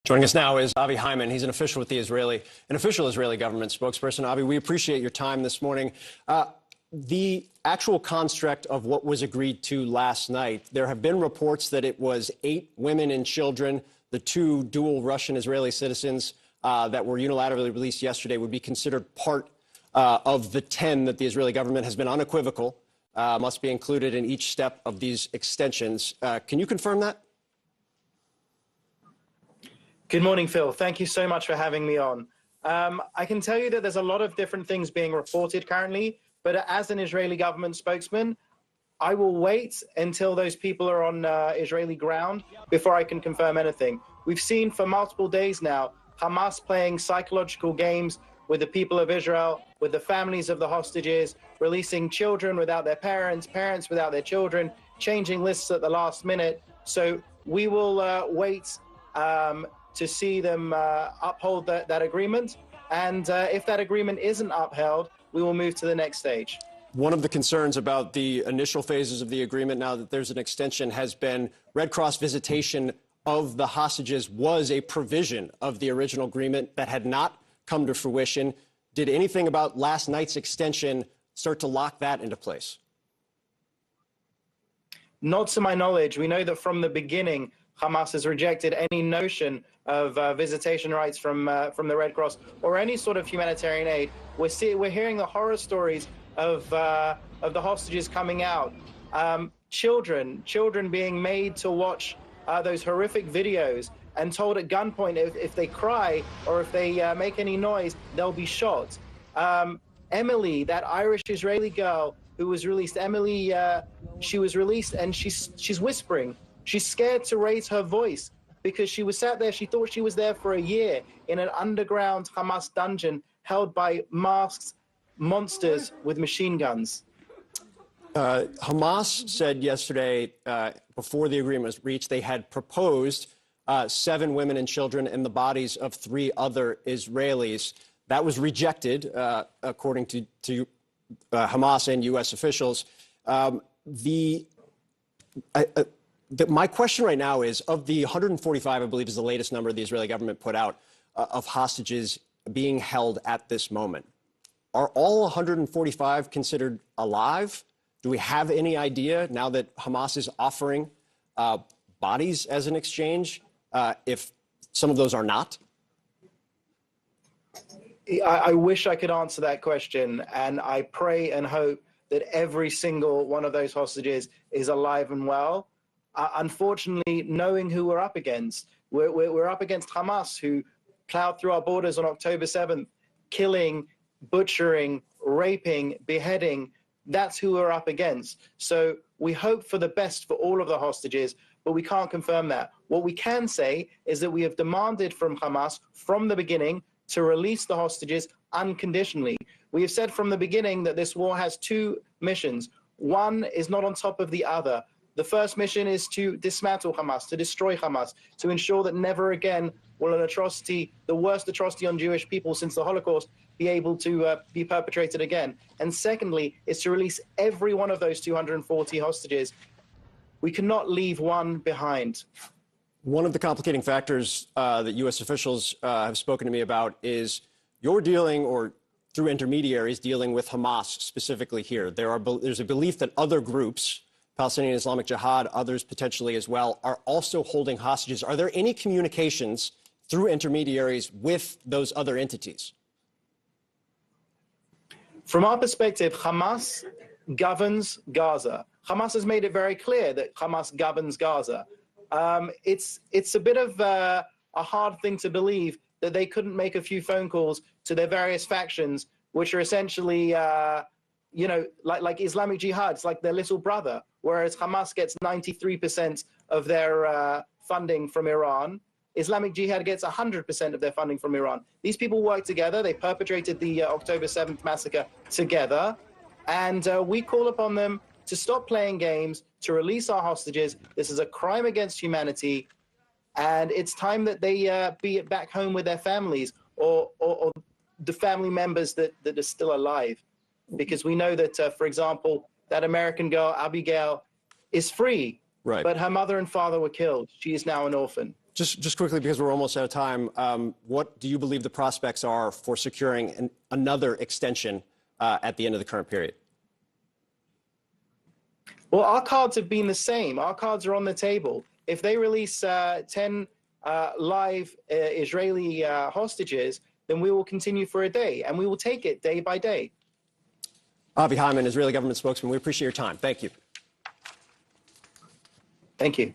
Joining us now is Avi Hyman. He's an official with an official Israeli government spokesperson. Avi, we appreciate your time this morning. The actual construct of what was agreed to last night, there have been reports that it was 8 women and children. The 2 dual Russian-Israeli citizens that were unilaterally released yesterday would be considered part of the 10 that the Israeli government has been unequivocal must be included in each step of these extensions. Can you confirm that? Good morning, Phil. Thank you so much for having me on. I can tell you that there's a lot of different things being reported currently, but as an Israeli government spokesman, I will wait until those people are on Israeli ground before I can confirm anything. We've seen for multiple days now Hamas playing psychological games with the people of Israel, with the families of the hostages, releasing children without their parents, parents without their children, changing lists at the last minute. So we will wait to see them uphold that agreement. And if that agreement isn't upheld, we will move to the next stage. One of the concerns about the initial phases of the agreement, now that there's an extension, has been Red Cross visitation of the hostages was a provision of the original agreement that had not come to fruition. Did anything about last night's extension start to lock that into place? Not to my knowledge. We know that from the beginning, Hamas has rejected any notion of visitation rights from the Red Cross or any sort of humanitarian aid. We're hearing the horror stories of the hostages coming out, children being made to watch those horrific videos and told at gunpoint if they cry or if they make any noise, they'll be shot. Emily, that Irish Israeli girl who was released, Emily, she was released and she's whispering. She's scared to raise her voice because she was sat there. She thought she was there for a year in an underground Hamas dungeon held by masked monsters with machine guns. Hamas said yesterday, before the agreement was reached, they had proposed 7 women and children and the bodies of 3 other Israelis. That was rejected, according to Hamas and U.S. officials. My question right now is, of the 145, I believe is the latest number the Israeli government put out, of hostages being held at this moment, are all 145 considered alive? Do we have any idea, now that Hamas is offering bodies as an exchange, if some of those are not? I wish I could answer that question, and I pray and hope that every single one of those hostages is alive and well. Unfortunately, knowing who we're up against, we're up against Hamas, who plowed through our borders on October 7th, killing, butchering, raping, beheading. That's who we're up against. So we hope for the best for all of the hostages, but we can't confirm that. What we can say is that we have demanded from Hamas from the beginning to release the hostages unconditionally. We have said from the beginning that this war has 2 missions. One is not on top of the other. The first mission is to dismantle Hamas, to destroy Hamas, to ensure that never again will an atrocity, the worst atrocity on Jewish people since the Holocaust, be able to be perpetrated again. And secondly, is to release every one of those 240 hostages. We cannot leave one behind. One of the complicating factors that U.S. officials have spoken to me about is you're dealing, or through intermediaries, dealing with Hamas specifically here. There's a belief that other groups, Palestinian Islamic Jihad, others potentially as well, are also holding hostages. Are there any communications through intermediaries with those other entities? From our perspective, Hamas governs Gaza. Hamas has made it very clear that Hamas governs Gaza. It's a bit of a hard thing to believe that they couldn't make a few phone calls to their various factions, which are essentially, like Islamic Jihad. It's like their little brother, whereas Hamas gets 93% of their funding from Iran. Islamic Jihad gets 100% of their funding from Iran. These people work together. They perpetrated the October 7th massacre together. And we call upon them to stop playing games, to release our hostages. This is a crime against humanity. And it's time that they be back home with their families or the family members that are still alive. Because we know that, for example, that American girl, Abigail, is free. Right. But her mother and father were killed. She is now an orphan. Just quickly, because we're almost out of time, what do you believe the prospects are for securing another extension at the end of the current period? Well, our cards have been the same. Our cards are on the table. If they release 10 live Israeli hostages, then we will continue for a day, and we will take it day by day. Avi Hyman, Israeli government spokesman, we appreciate your time. Thank you. Thank you.